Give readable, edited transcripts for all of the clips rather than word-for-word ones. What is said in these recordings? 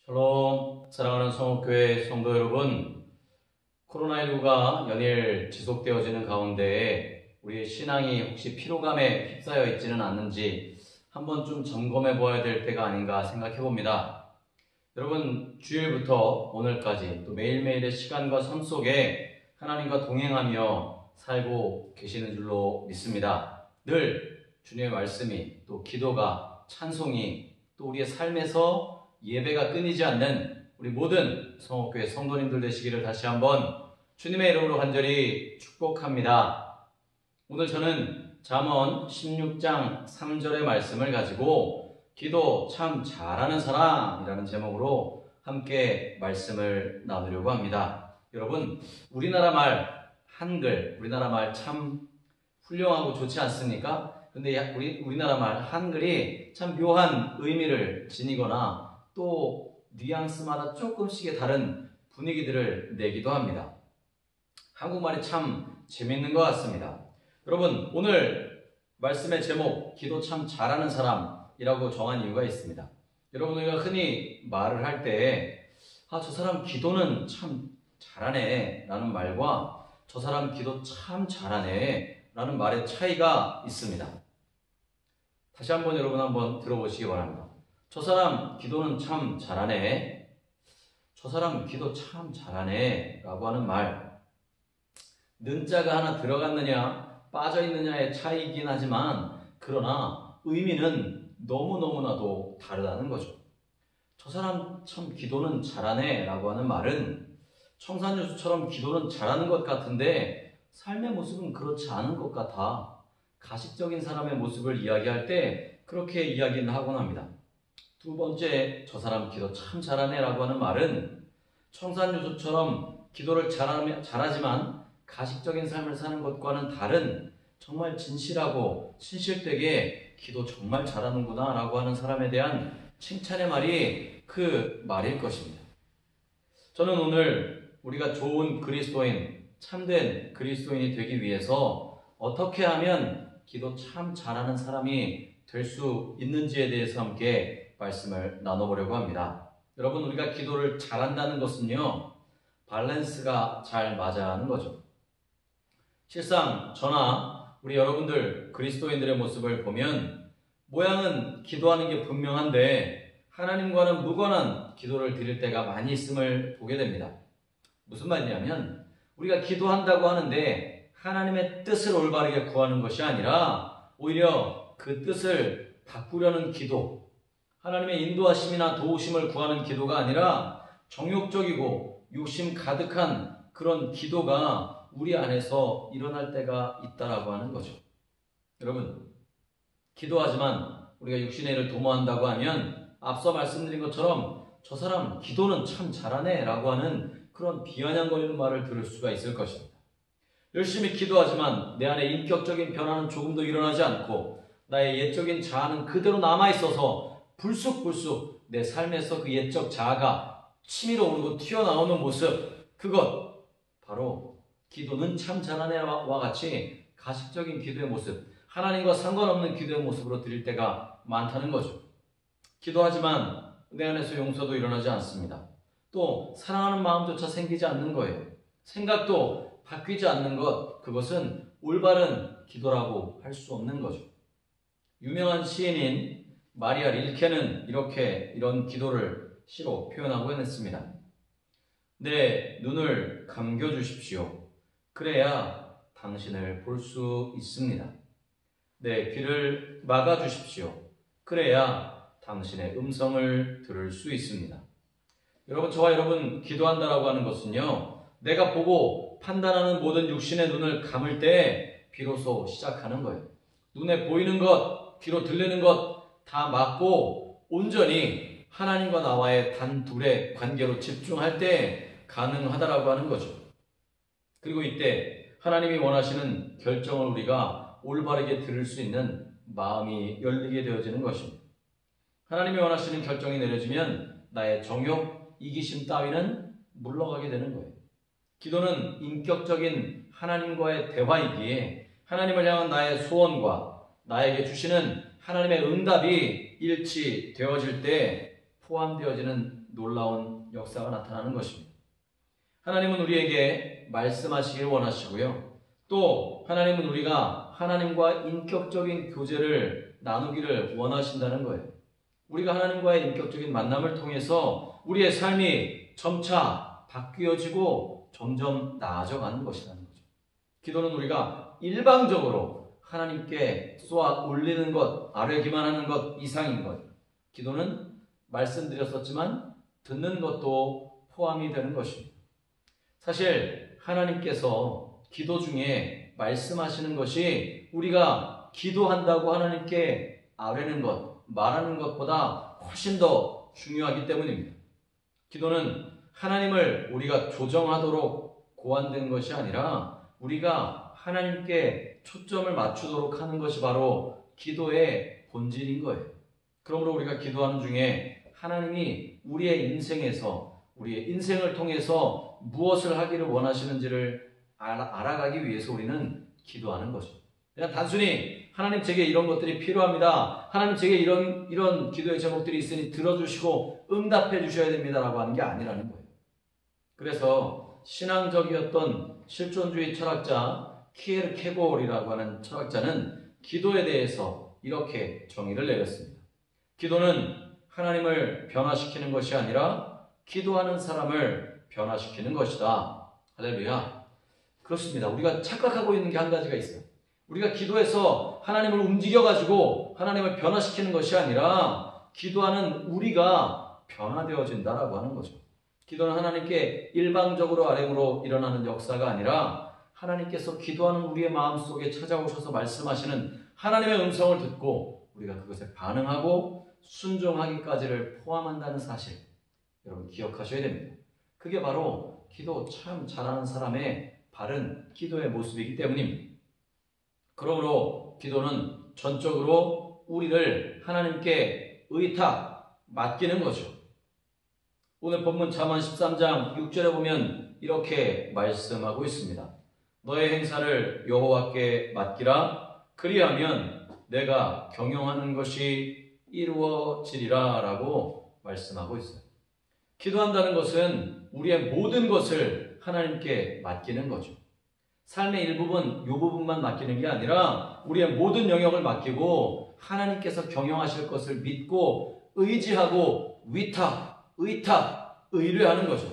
샬롬, 사랑하는 성옥교회 성도 여러분, 코로나19가 연일 지속되어지는 가운데 우리의 신앙이 혹시 피로감에 휩싸여 있지는 않는지 한번 좀 점검해 보아야 될 때가 아닌가 생각해 봅니다. 여러분, 주일부터 오늘까지 또 매일매일의 시간과 삶 속에 하나님과 동행하며 살고 계시는 줄로 믿습니다. 늘 주님의 말씀이, 또 기도가, 찬송이, 또 우리의 삶에서 예배가 끊이지 않는 우리 모든 성옥교회 성도님들 되시기를 다시 한번 주님의 이름으로 간절히 축복합니다. 오늘 저는 잠언 16장 3절의 말씀을 가지고 기도 참 잘하는 사람이라는 제목으로 함께 말씀을 나누려고 합니다. 여러분, 우리나라 말 한글, 우리나라 말 참 훌륭하고 좋지 않습니까? 근데 우리나라 말 한글이 참 묘한 의미를 지니거나 또 뉘앙스마다 조금씩의 다른 분위기들을 내기도 합니다. 한국말이 참 재밌는 것 같습니다. 여러분, 오늘 말씀의 제목 기도 참 잘하는 사람이라고 정한 이유가 있습니다. 여러분, 우리가 흔히 말을 할 때 저 사람 기도는 참 잘하네 라는 말과 저 사람 기도 참 잘하네 라는 말의 차이가 있습니다. 다시 한번 여러분 한번 들어보시기 바랍니다. 저 사람 기도는 참 잘하네, 저 사람 기도 참 잘하네 라고 하는 말, 는자가 하나 들어갔느냐 빠져있느냐의 차이이긴 하지만 그러나 의미는 너무너무나도 다르다는 거죠. 저 사람 참 기도는 잘하네 라고 하는 말은 청산유수처럼 기도는 잘하는 것 같은데 삶의 모습은 그렇지 않은 것 같아, 가식적인 사람의 모습을 이야기할 때 그렇게 이야기는 하곤 합니다. 두 번째, 저 사람 기도 참 잘하네 라고 하는 말은 청산유수처럼 기도를 잘하지만 가식적인 삶을 사는 것과는 다른 정말 진실하고 신실되게 기도 정말 잘하는구나 라고 하는 사람에 대한 칭찬의 말이 그 말일 것입니다. 저는 오늘 우리가 좋은 그리스도인, 참된 그리스도인이 되기 위해서 어떻게 하면 기도 참 잘하는 사람이 될 수 있는지에 대해서 함께 말씀을 나눠보려고 합니다. 여러분, 우리가 기도를 잘한다는 것은요, 밸런스가 잘 맞아야 하는 거죠. 실상 저나 우리 여러분들 그리스도인들의 모습을 보면 모양은 기도하는 게 분명한데 하나님과는 무관한 기도를 드릴 때가 많이 있음을 보게 됩니다. 무슨 말이냐면 우리가 기도한다고 하는데 하나님의 뜻을 올바르게 구하는 것이 아니라 오히려 그 뜻을 바꾸려는 기도, 하나님의 인도하심이나 도우심을 구하는 기도가 아니라 정욕적이고 욕심 가득한 그런 기도가 우리 안에서 일어날 때가 있다라고 하는 거죠. 여러분, 기도하지만 우리가 육신의 일을 도모한다고 하면 앞서 말씀드린 것처럼 저 사람 기도는 참 잘하네 라고 하는 그런 비아냥거리는 말을 들을 수가 있을 것입니다. 열심히 기도하지만 내 안에 인격적인 변화는 조금도 일어나지 않고 나의 옛적인 자아는 그대로 남아있어서 불쑥불쑥 내 삶에서 그 옛적 자아가 치밀어 오르고 튀어나오는 모습, 그것 바로 기도는 참 잘하네와 같이 가식적인 기도의 모습, 하나님과 상관없는 기도의 모습으로 드릴 때가 많다는 거죠. 기도하지만 내 안에서 용서도 일어나지 않습니다. 또 사랑하는 마음조차 생기지 않는 거예요. 생각도 바뀌지 않는 것, 그것은 올바른 기도라고 할 수 없는 거죠. 유명한 시인인 마리아 릴케는 이런 기도를 시로 표현하고 했습니다. 내 눈을 감겨주십시오. 그래야 당신을 볼 수 있습니다. 내 귀를 막아주십시오. 그래야 당신의 음성을 들을 수 있습니다. 여러분, 저와 여러분 기도한다라고 하는 것은요, 내가 보고 판단하는 모든 육신의 눈을 감을 때 비로소 시작하는 거예요. 눈에 보이는 것, 귀로 들리는 것 다 막고 온전히 하나님과 나와의 단둘의 관계로 집중할 때 가능하다라고 하는 거죠. 그리고 이때 하나님이 원하시는 결정을 우리가 올바르게 들을 수 있는 마음이 열리게 되어지는 것입니다. 하나님이 원하시는 결정이 내려지면 나의 정욕, 이기심 따위는 물러가게 되는 거예요. 기도는 인격적인 하나님과의 대화이기에 하나님을 향한 나의 소원과 나에게 주시는 하나님의 응답이 일치되어질 때 포함되어지는 놀라운 역사가 나타나는 것입니다. 하나님은 우리에게 말씀하시기를 원하시고요. 또 하나님은 우리가 하나님과 인격적인 교제를 나누기를 원하신다는 거예요. 우리가 하나님과의 인격적인 만남을 통해서 우리의 삶이 점차 바뀌어지고 점점 나아져가는 것이라는 거죠. 기도는 우리가 일방적으로 하나님께 쏘아 올리는 것, 아뢰기만 하는 것 이상인 것. 기도는 말씀드렸었지만 듣는 것도 포함이 되는 것입니다. 사실 하나님께서 기도 중에 말씀하시는 것이 우리가 기도한다고 하나님께 아뢰는 것, 말하는 것보다 훨씬 더 중요하기 때문입니다. 기도는 하나님을 우리가 조정하도록 고안된 것이 아니라 우리가 하나님께 초점을 맞추도록 하는 것이 바로 기도의 본질인 거예요. 그러므로 우리가 기도하는 중에 하나님이 우리의 인생에서, 우리의 인생을 통해서 무엇을 하기를 원하시는지를 알아가기 위해서 우리는 기도하는 거죠. 그냥 단순히 하나님 제게 이런 것들이 필요합니다. 하나님 제게 이런 기도의 제목들이 있으니 들어주시고 응답해 주셔야 됩니다라고 하는 게 아니라는 거예요. 그래서 신앙적이었던 실존주의 철학자 키에르케고르라고 하는 철학자는 기도에 대해서 이렇게 정의를 내렸습니다. 기도는 하나님을 변화시키는 것이 아니라 기도하는 사람을 변화시키는 것이다. 할렐루야. 그렇습니다. 우리가 착각하고 있는 게 한 가지가 있어요. 우리가 기도해서 하나님을 움직여가지고 하나님을 변화시키는 것이 아니라 기도하는 우리가 변화되어진다라고 하는 거죠. 기도는 하나님께 일방적으로 아뢰므로 일어나는 역사가 아니라 하나님께서 기도하는 우리의 마음속에 찾아오셔서 말씀하시는 하나님의 음성을 듣고 우리가 그것에 반응하고 순종하기까지를 포함한다는 사실, 여러분 기억하셔야 됩니다. 그게 바로 기도 참 잘하는 사람의 바른 기도의 모습이기 때문입니다. 그러므로 기도는 전적으로 우리를 하나님께 맡기는 거죠. 오늘 본문 잠언 13장 6절에 보면 이렇게 말씀하고 있습니다. 너의 행사를 여호와께 맡기라. 그리하면 내가 경영하는 것이 이루어지리라 라고 말씀하고 있어요. 기도한다는 것은 우리의 모든 것을 하나님께 맡기는 거죠. 삶의 일부분, 이 부분만 맡기는 게 아니라 우리의 모든 영역을 맡기고 하나님께서 경영하실 것을 믿고 의지하고 의뢰하는 거죠.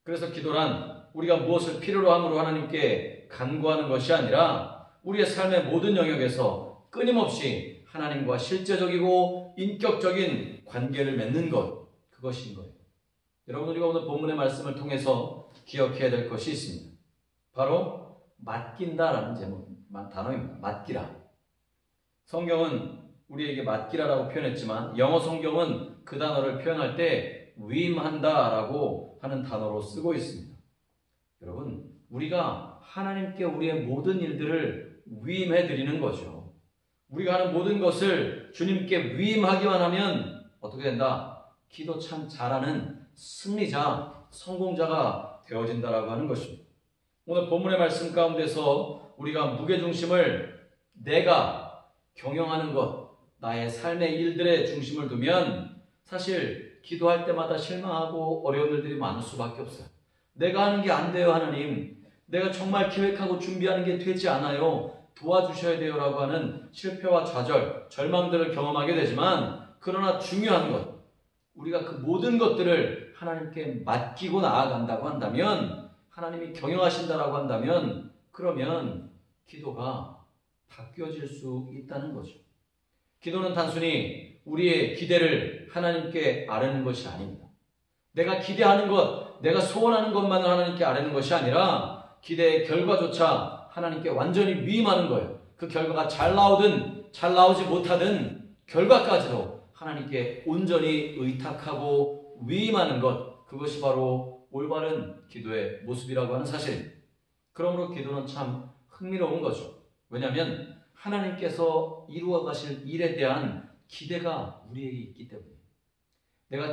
그래서 기도란 우리가 무엇을 필요로 함으로 하나님께 간구하는 것이 아니라 우리의 삶의 모든 영역에서 끊임없이 하나님과 실제적이고 인격적인 관계를 맺는 것, 그것인 거예요. 여러분, 우리가 오늘 본문의 말씀을 통해서 기억해야 될 것이 있습니다. 바로 맡긴다라는 단어입니다. 맡기라. 성경은 우리에게 맡기라라고 표현했지만 영어 성경은 그 단어를 표현할 때 위임한다라고 하는 단어로 쓰고 있습니다. 여러분, 우리가 하나님께 우리의 모든 일들을 위임해 드리는 거죠. 우리가 하는 모든 것을 주님께 위임하기만 하면 어떻게 된다? 기도 참 잘하는 승리자, 성공자가 되어진다라고 하는 것입니다. 오늘 본문의 말씀 가운데서 우리가 무게중심을 내가 경영하는 것, 나의 삶의 일들의 중심을 두면 사실 기도할 때마다 실망하고 어려운 일들이 많을 수밖에 없어요. 내가 하는 게 안 돼요, 하나님. 내가 정말 계획하고 준비하는 게 되지 않아요. 도와주셔야 돼요 라고 하는 실패와 좌절, 절망들을 경험하게 되지만 그러나 중요한 것, 우리가 그 모든 것들을 하나님께 맡기고 나아간다고 한다면, 하나님이 경영하신다라고 한다면 그러면 기도가 바뀌어질 수 있다는 거죠. 기도는 단순히 우리의 기대를 하나님께 아뢰는 것이 아닙니다. 내가 기대하는 것, 내가 소원하는 것만을 하나님께 아뢰는 것이 아니라 기대의 결과조차 하나님께 완전히 위임하는 거예요. 그 결과가 잘 나오든 잘 나오지 못하든 결과까지도 하나님께 온전히 의탁하고 위임하는 것, 그것이 바로 올바른 기도의 모습이라고 하는 사실입니다. 그러므로 기도는 참 흥미로운 거죠. 왜냐하면 하나님께서 이루어 가실 일에 대한 기대가 우리에게 있기 때문에 내가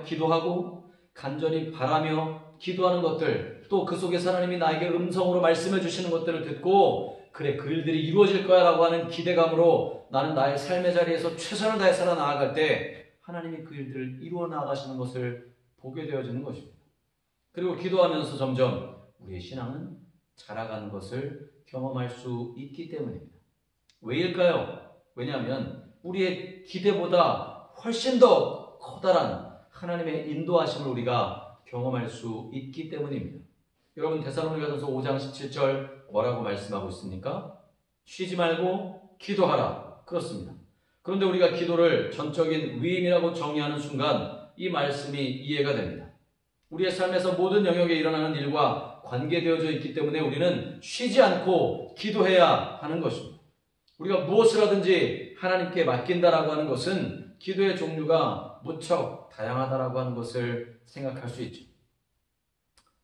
기도하고 간절히 바라며 기도하는 것들, 또 그 속에서 하나님이 나에게 음성으로 말씀해 주시는 것들을 듣고 그래 그 일들이 이루어질 거야 라고 하는 기대감으로 나는 나의 삶의 자리에서 최선을 다해 살아나갈 때 하나님이 그 일들을 이루어 나가시는 것을 보게 되어지는 것입니다. 그리고 기도하면서 점점 우리의 신앙은 자라가는 것을 경험할 수 있기 때문입니다. 왜일까요? 왜냐하면 우리의 기대보다 훨씬 더 커다란 하나님의 인도하심을 우리가 경험할 수 있기 때문입니다. 여러분 데살로니가전서 5장 17절 뭐라고 말씀하고 있습니까? 쉬지 말고 기도하라. 그렇습니다. 그런데 우리가 기도를 전적인 위임이라고 정의하는 순간 이 말씀이 이해가 됩니다. 우리의 삶에서 모든 영역에 일어나는 일과 관계되어져 있기 때문에 우리는 쉬지 않고 기도해야 하는 것입니다. 우리가 무엇을 하든지 하나님께 맡긴다라고 하는 것은 기도의 종류가 무척 다양하다라고 하는 것을 생각할 수 있죠.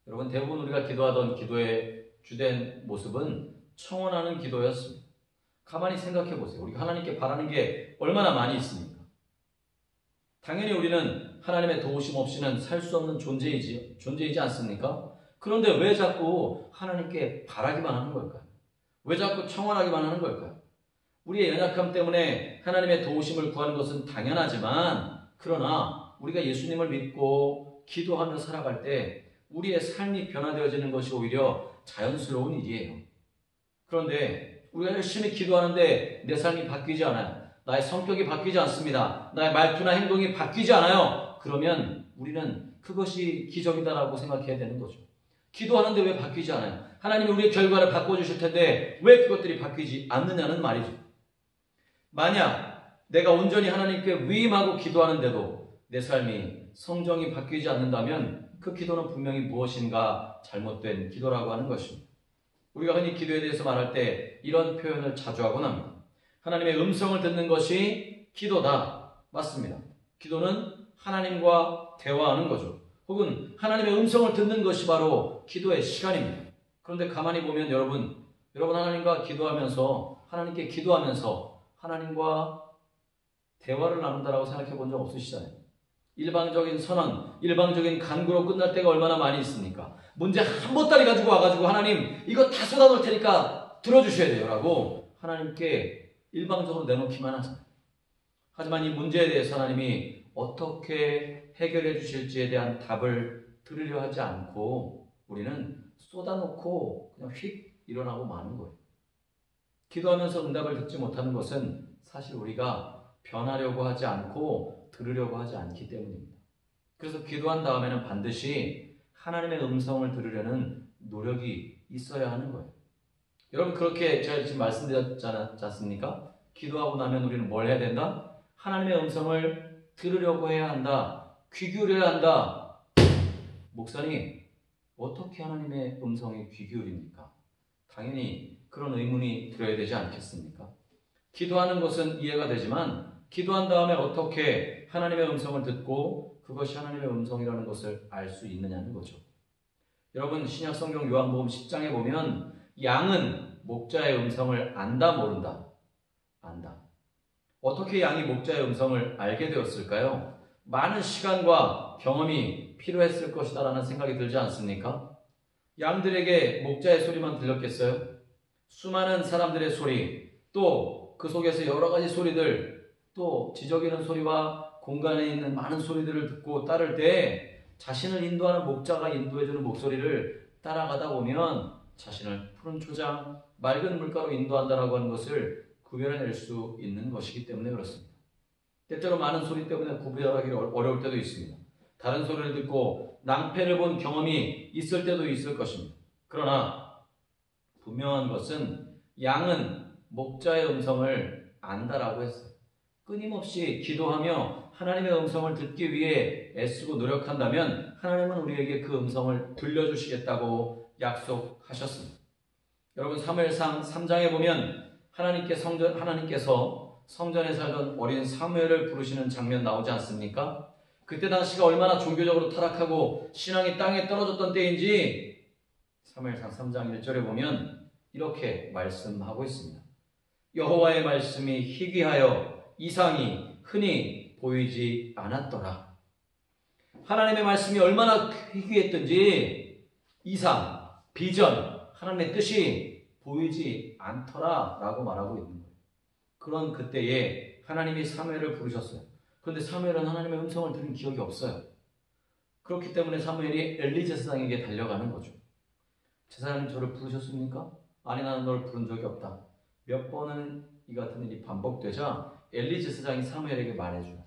여러분 대부분 우리가 기도하던 기도의 주된 모습은 청원하는 기도였습니다. 가만히 생각해 보세요. 우리가 하나님께 바라는 게 얼마나 많이 있습니까? 당연히 우리는 하나님의 도우심 없이는 살 수 없는 존재이지 않습니까? 그런데 왜 자꾸 하나님께 바라기만 하는 걸까요? 왜 자꾸 청원하기만 하는 걸까요? 우리의 연약함 때문에 하나님의 도우심을 구하는 것은 당연하지만 그러나 우리가 예수님을 믿고 기도하며 살아갈 때 우리의 삶이 변화되어지는 것이 오히려 자연스러운 일이에요. 그런데 우리가 열심히 기도하는데 내 삶이 바뀌지 않아요. 나의 성격이 바뀌지 않습니다. 나의 말투나 행동이 바뀌지 않아요. 그러면 우리는 그것이 기적이다라고 생각해야 되는 거죠. 기도하는데 왜 바뀌지 않아요? 하나님이 우리의 결과를 바꿔주실 텐데 왜 그것들이 바뀌지 않느냐는 말이죠. 만약 내가 온전히 하나님께 위임하고 기도하는데도 내 삶이 성정이 바뀌지 않는다면 그 기도는 분명히 무엇인가 잘못된 기도라고 하는 것입니다. 우리가 흔히 기도에 대해서 말할 때 이런 표현을 자주 하곤 합니다. 하나님의 음성을 듣는 것이 기도다. 맞습니다. 기도는 하나님과 대화하는 거죠. 혹은 하나님의 음성을 듣는 것이 바로 기도의 시간입니다. 그런데 가만히 보면 여러분 하나님과 기도하면서 하나님께 기도하면서 하나님과 대화를 나눈다라고 생각해 본 적 없으시잖아요. 일방적인 선언, 일방적인 간구로 끝날 때가 얼마나 많이 있습니까? 문제 한 보따리 가지고 와가지고 하나님 이거 다 쏟아놓을 테니까 들어주셔야 돼요 라고 하나님께 일방적으로 내놓기만 하잖아요. 하지만 이 문제에 대해서 하나님이 어떻게 해결해 주실지에 대한 답을 들으려 하지 않고 우리는 쏟아놓고 그냥 휙 일어나고 마는 거예요. 기도하면서 응답을 듣지 못하는 것은 사실 우리가 변하려고 하지 않고 들으려고 하지 않기 때문입니다. 그래서 기도한 다음에는 반드시 하나님의 음성을 들으려는 노력이 있어야 하는 거예요. 여러분 그렇게 제가 지금 말씀드렸지 않습니까? 기도하고 나면 우리는 뭘 해야 된다? 하나님의 음성을 들으려고 해야 한다. 귀 기울여야 한다. 목사님, 어떻게 하나님의 음성에 귀 기울입니까? 당연히 그런 의문이 들어야 되지 않겠습니까? 기도하는 것은 이해가 되지만 기도한 다음에 어떻게 하나님의 음성을 듣고 그것이 하나님의 음성이라는 것을 알 수 있느냐는 거죠. 여러분 신약성경 요한복음 10장에 보면 양은 목자의 음성을 안다 모른다? 안다. 어떻게 양이 목자의 음성을 알게 되었을까요? 많은 시간과 경험이 필요했을 것이다 라는 생각이 들지 않습니까? 양들에게 목자의 소리만 들렸겠어요? 수많은 사람들의 소리, 또 그 속에서 여러 가지 소리들, 또 지저귀는 소리와 공간에 있는 많은 소리들을 듣고 따를 때 자신을 인도하는 목자가 인도해주는 목소리를 따라가다 보면 자신을 푸른 초장, 맑은 물가로 인도한다라고 하는 것을 구별해낼 수 있는 것이기 때문에 그렇습니다. 때때로 많은 소리 때문에 구별하기 어려울 때도 있습니다. 다른 소리를 듣고 낭패를 본 경험이 있을 때도 있을 것입니다. 그러나 분명한 것은 양은 목자의 음성을 안다라고 했어요. 끊임없이 기도하며 하나님의 음성을 듣기 위해 애쓰고 노력한다면 하나님은 우리에게 그 음성을 들려주시겠다고 약속하셨습니다. 여러분 사무엘상 3장에 보면 하나님께서 성전에 살던 어린 사무엘을 부르시는 장면 나오지 않습니까? 그때 당시가 얼마나 종교적으로 타락하고 신앙이 땅에 떨어졌던 때인지 사무엘상 3장 1절에 보면 이렇게 말씀하고 있습니다. 여호와의 말씀이 희귀하여 이상이 흔히 보이지 않았더라. 하나님의 말씀이 얼마나 희귀했든지 이상, 비전, 하나님의 뜻이 보이지 않더라 라고 말하고 있는 거예요. 그런 그때에 하나님이 사무엘을 부르셨어요. 그런데 사무엘은 하나님의 음성을 들은 기억이 없어요. 그렇기 때문에 사무엘이 엘리 제사장에게 달려가는 거죠. 제사장님 저를 부르셨습니까? 아니 나는 널 부른 적이 없다. 몇 번은 이 같은 일이 반복되자 엘리 제사장이 사무엘에게 말해줘요.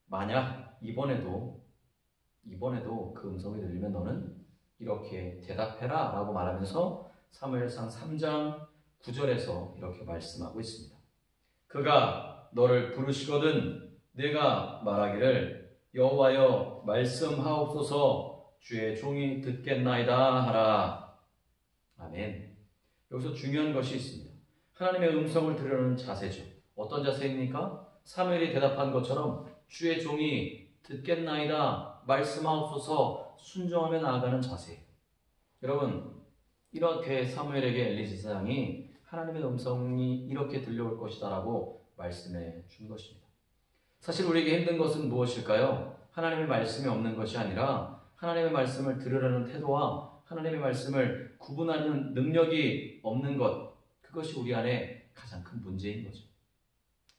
만약 이번에도 그 음성이 들리면 너는 이렇게 대답해라 라고 말하면서 사무엘상 3장 9절에서 이렇게 말씀하고 있습니다. 그가 너를 부르시거든 내가 말하기를 여호와여 말씀하옵소서 주의 종이 듣겠나이다 하라. 아멘. 여기서 중요한 것이 있습니다. 하나님의 음성을 들으려는 자세죠. 어떤 자세입니까? 사무엘이 대답한 것처럼 주의 종이 듣겠나이다 말씀하옵소서 순종하며 나아가는 자세예요. 여러분 이렇게 사무엘에게 엘리 제사장이 하나님의 음성이 이렇게 들려올 것이다 라고 말씀해 준 것입니다. 사실 우리에게 힘든 것은 무엇일까요? 하나님의 말씀이 없는 것이 아니라 하나님의 말씀을 들으려는 태도와 하나님의 말씀을 구분하는 능력이 없는 것, 그것이 우리 안에 가장 큰 문제인 거죠.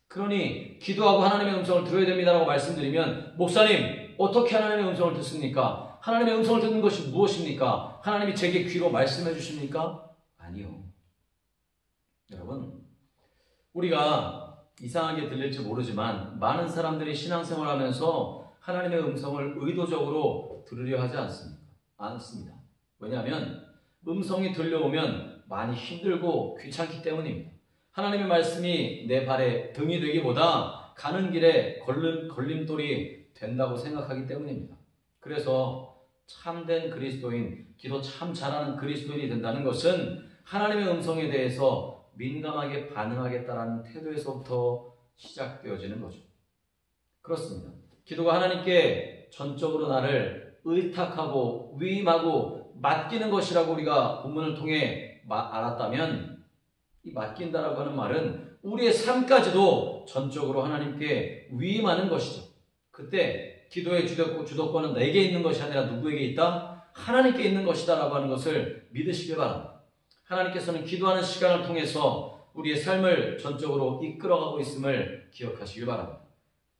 그러니 기도하고 하나님의 음성을 들어야 됩니다라고 말씀드리면 목사님 어떻게 하나님의 음성을 듣습니까? 하나님의 음성을 듣는 것이 무엇입니까? 하나님이 제게 귀로 말씀해 주십니까? 아니요. 여러분 우리가 이상하게 들릴지 모르지만 많은 사람들이 신앙생활을 하면서 하나님의 음성을 의도적으로 들으려 하지 않습니다. 왜냐하면 음성이 들려오면 많이 힘들고 귀찮기 때문입니다. 하나님의 말씀이 내 발에 등이 되기보다 가는 길에 걸림돌이 된다고 생각하기 때문입니다. 그래서 참된 그리스도인, 기도 참 잘하는 그리스도인이 된다는 것은 하나님의 음성에 대해서 민감하게 반응하겠다라는 태도에서부터 시작되어지는 거죠. 그렇습니다. 기도가 하나님께 전적으로 나를 의탁하고 위임하고 맡기는 것이라고 우리가 본문을 통해 알았다면 이 맡긴다라고 하는 말은 우리의 삶까지도 전적으로 하나님께 위임하는 것이죠. 그때 기도의 주도권은 내게 있는 것이 아니라 누구에게 있다? 하나님께 있는 것이다 라고 하는 것을 믿으시길 바랍니다. 하나님께서는 기도하는 시간을 통해서 우리의 삶을 전적으로 이끌어가고 있음을 기억하시길 바랍니다.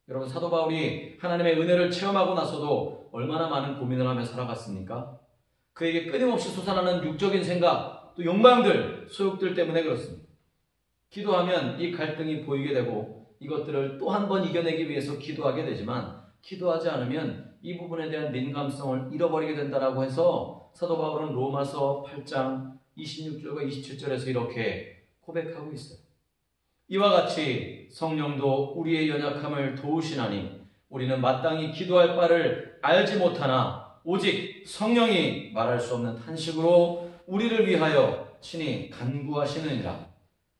여러분 사도 바울이 하나님의 은혜를 체험하고 나서도 얼마나 많은 고민을 하며 살아갔습니까? 그에게 끊임없이 솟아나는 육적인 생각, 또 욕망들, 소욕들 때문에 그렇습니다. 기도하면 이 갈등이 보이게 되고 이것들을 또 한 번 이겨내기 위해서 기도하게 되지만 기도하지 않으면 이 부분에 대한 민감성을 잃어버리게 된다라고 해서 사도 바울은 로마서 8장 26절과 27절에서 이렇게 고백하고 있어요. 이와 같이 성령도 우리의 연약함을 도우시나니 우리는 마땅히 기도할 바를 알지 못하나 오직 성령이 말할 수 없는 탄식으로 우리를 위하여 친히 간구하시느니라.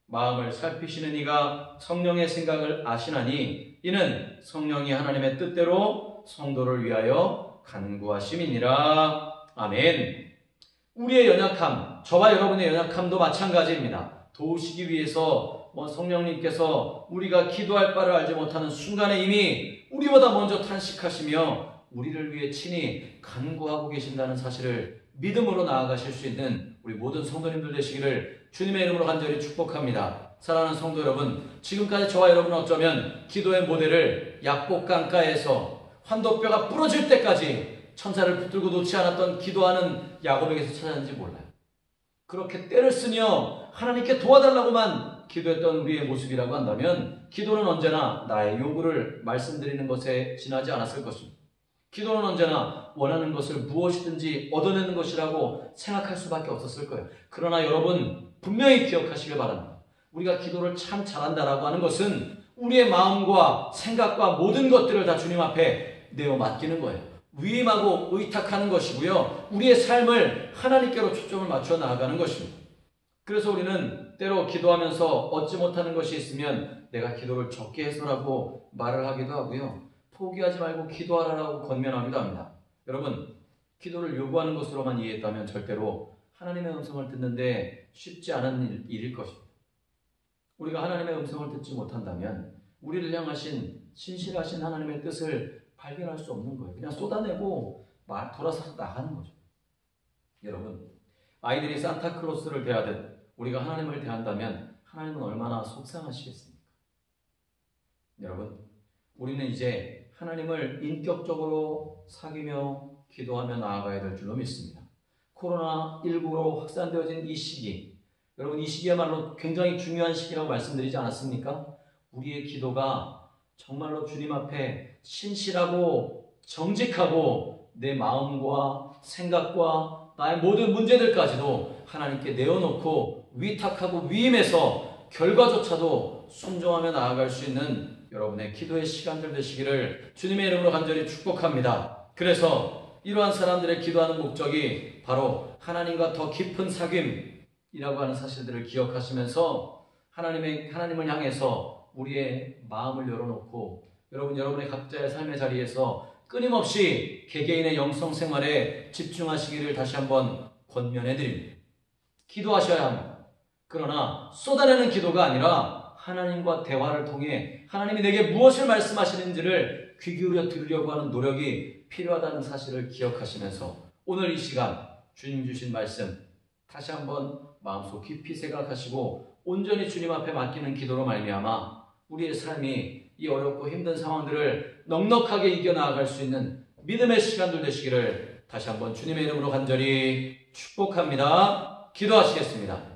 마음을 살피시는 이가 성령의 생각을 아시나니 이는 성령이 하나님의 뜻대로 성도를 위하여 간구하심이니라. 아멘. 우리의 연약함, 저와 여러분의 연약함도 마찬가지입니다. 도우시기 위해서 성령님께서 우리가 기도할 바를 알지 못하는 순간에 이미 우리보다 먼저 탄식하시며 우리를 위해 친히 간구하고 계신다는 사실을 믿음으로 나아가실 수 있는 우리 모든 성도님들 되시기를 주님의 이름으로 간절히 축복합니다. 사랑하는 성도 여러분, 지금까지 저와 여러분은 어쩌면 기도의 모델을 약복강가에서 환도뼈가 부러질 때까지 천사를 붙들고 놓지 않았던 기도하는 야곱에게서 찾았는지 몰라요. 그렇게 때를 쓰며 하나님께 도와달라고만 기도했던 우리의 모습이라고 한다면 기도는 언제나 나의 요구를 말씀드리는 것에 지나지 않았을 것입니다. 기도는 언제나 원하는 것을 무엇이든지 얻어내는 것이라고 생각할 수밖에 없었을 거예요. 그러나 여러분 분명히 기억하시길 바랍니다. 우리가 기도를 참 잘한다라고 하는 것은 우리의 마음과 생각과 모든 것들을 다 주님 앞에 내어 맡기는 거예요. 위임하고 의탁하는 것이고요. 우리의 삶을 하나님께로 초점을 맞춰 나아가는 것입니다. 그래서 우리는 때로 기도하면서 얻지 못하는 것이 있으면 내가 기도를 적게 해서라고 말을 하기도 하고요. 포기하지 말고 기도하라고 권면하기도 합니다. 여러분, 기도를 요구하는 것으로만 이해했다면 절대로 하나님의 음성을 듣는데 쉽지 않은 일일 것입니다. 우리가 하나님의 음성을 듣지 못한다면 우리를 향하신 신실하신 하나님의 뜻을 발견할 수 없는 거예요. 그냥 쏟아내고 돌아서서 나가는 거죠. 여러분, 아이들이 산타클로스를 대하듯 우리가 하나님을 대한다면 하나님은 얼마나 속상하시겠습니까? 여러분, 우리는 이제 하나님을 인격적으로 사귀며 기도하며 나아가야 될 줄로 믿습니다. 코로나19로 확산되어진 이 시기, 여러분 이 시기야말로 굉장히 중요한 시기라고 말씀드리지 않았습니까? 우리의 기도가 정말로 주님 앞에 신실하고 정직하고 내 마음과 생각과 나의 모든 문제들까지도 하나님께 내어놓고 위탁하고 위임해서 결과조차도 순종하며 나아갈 수 있는 여러분의 기도의 시간들 되시기를 주님의 이름으로 간절히 축복합니다. 그래서 이러한 사람들의 기도하는 목적이 바로 하나님과 더 깊은 사귐이라고 하는 사실들을 기억하시면서 하나님을 향해서 우리의 마음을 열어놓고 여러분의 각자의 삶의 자리에서 끊임없이 개개인의 영성 생활에 집중하시기를 다시 한번 권면해 드립니다. 기도하셔야 합니다. 그러나 쏟아내는 기도가 아니라 하나님과 대화를 통해 하나님이 내게 무엇을 말씀하시는지를 귀 기울여 들으려고 하는 노력이 필요하다는 사실을 기억하시면서 오늘 이 시간 주님 주신 말씀 다시 한번 마음속 깊이 생각하시고 온전히 주님 앞에 맡기는 기도로 말미암아 우리의 삶이 이 어렵고 힘든 상황들을 넉넉하게 이겨나갈 수 있는 믿음의 시간들 되시기를 다시 한번 주님의 이름으로 간절히 축복합니다. 기도하시겠습니다.